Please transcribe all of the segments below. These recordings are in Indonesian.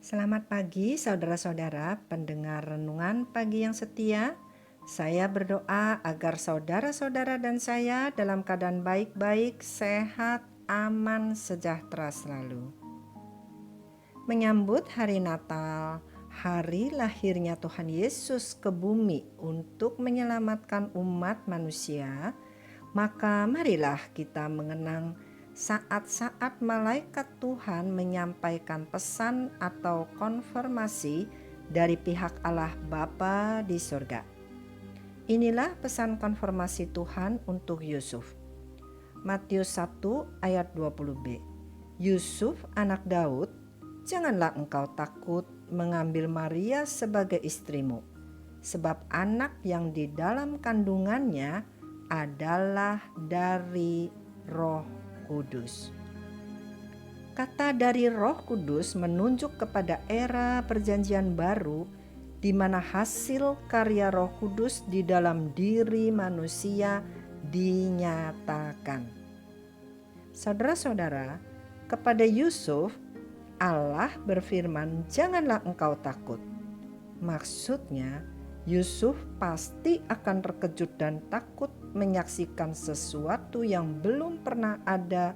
Selamat pagi saudara-saudara pendengar renungan pagi yang setia. Saya berdoa agar saudara-saudara dan saya dalam keadaan baik-baik, sehat, aman, sejahtera selalu. Menyambut hari Natal, hari lahirnya Tuhan Yesus ke bumi untuk menyelamatkan umat manusia, maka marilah kita mengenang saat-saat malaikat Tuhan menyampaikan pesan atau konfirmasi dari pihak Allah Bapa di surga. Inilah pesan konfirmasi Tuhan untuk Yusuf. Matius 1 ayat 20b. Yusuf anak Daud, janganlah engkau takut mengambil Maria sebagai istrimu, sebab anak yang di dalam kandungannya adalah dari Roh Kudus. Kata dari Roh Kudus menunjuk kepada era perjanjian baru di mana hasil karya Roh Kudus di dalam diri manusia dinyatakan. Saudara-saudara, kepada Yusuf Allah berfirman, "Janganlah engkau takut." Maksudnya, Yusuf pasti akan terkejut dan takut menyaksikan sesuatu yang belum pernah ada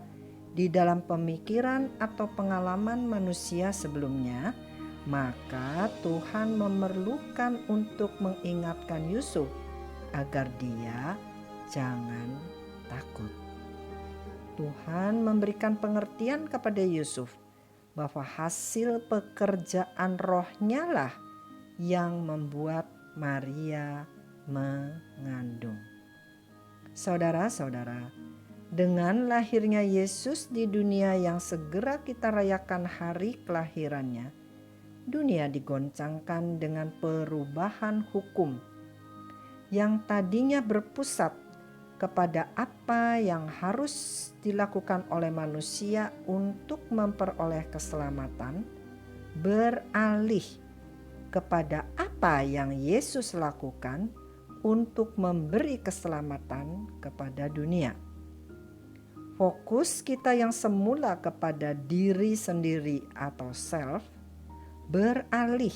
di dalam pemikiran atau pengalaman manusia sebelumnya. Maka Tuhan memerlukan untuk mengingatkan Yusuf agar dia jangan takut. Tuhan memberikan pengertian kepada Yusuf bahwa hasil pekerjaan rohnya lah yang membuat Maria mengandung. Saudara-saudara, dengan lahirnya Yesus di dunia yang segera kita rayakan hari kelahirannya, dunia digoncangkan dengan perubahan hukum yang tadinya berpusat kepada apa yang harus dilakukan oleh manusia untuk memperoleh keselamatan, beralih kepada apa yang Yesus lakukan untuk memberi keselamatan kepada dunia. Fokus kita yang semula kepada diri sendiri atau self beralih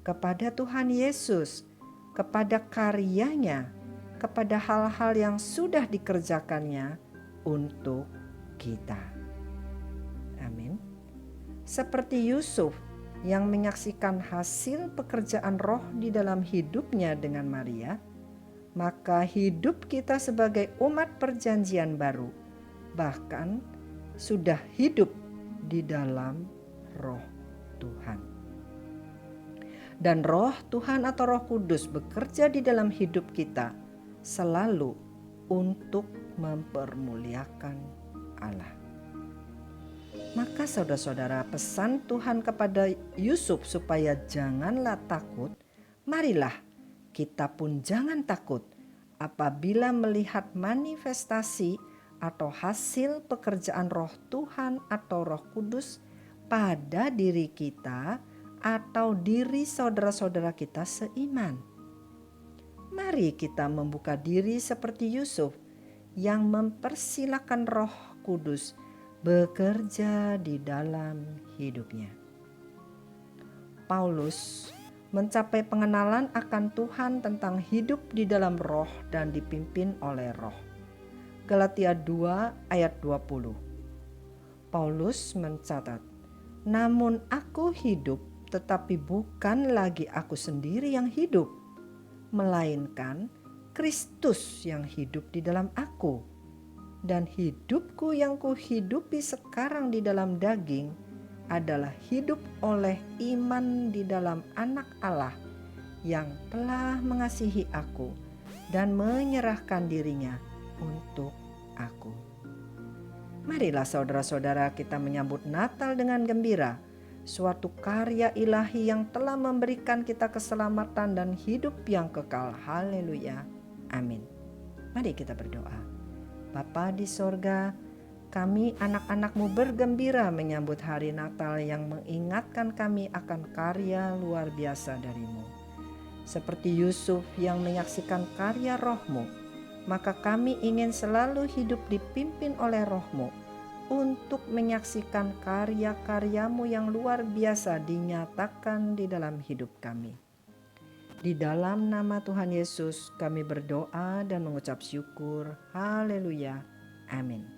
kepada Tuhan Yesus, kepada karyanya, kepada hal-hal yang sudah dikerjakannya untuk kita. Amin. Seperti Yusuf yang menyaksikan hasil pekerjaan roh di dalam hidupnya dengan Maria, maka hidup kita sebagai umat perjanjian baru bahkan sudah hidup di dalam Roh Tuhan. Dan Roh Tuhan atau Roh Kudus bekerja di dalam hidup kita selalu untuk mempermuliakan Allah. Maka saudara-saudara, pesan Tuhan kepada Yusuf supaya janganlah takut, marilah kita pun jangan takut apabila melihat manifestasi atau hasil pekerjaan Roh Tuhan atau Roh Kudus pada diri kita atau diri saudara-saudara kita seiman. Mari kita membuka diri seperti Yusuf yang mempersilakan Roh Kudus bekerja di dalam hidupnya. Paulus mencapai pengenalan akan Tuhan tentang hidup di dalam roh dan dipimpin oleh roh. Galatia 2 ayat 20. Paulus mencatat, "Namun aku hidup, tetapi bukan lagi aku sendiri yang hidup, melainkan Kristus yang hidup di dalam aku. Dan hidupku yang kuhidupi sekarang di dalam daging adalah hidup oleh iman di dalam Anak Allah yang telah mengasihi aku dan menyerahkan dirinya untuk aku." Marilah saudara-saudara kita menyambut Natal dengan gembira, suatu karya ilahi yang telah memberikan kita keselamatan dan hidup yang kekal. Haleluya. Amin. Mari kita berdoa. Bapa di sorga, kami anak-anak-Mu bergembira menyambut hari Natal yang mengingatkan kami akan karya luar biasa dari-Mu. Seperti Yusuf yang menyaksikan karya Roh-Mu, maka kami ingin selalu hidup dipimpin oleh Roh-Mu untuk menyaksikan karya-karya-Mu yang luar biasa dinyatakan di dalam hidup kami. Di dalam nama Tuhan Yesus kami berdoa dan mengucap syukur. Haleluya. Amin.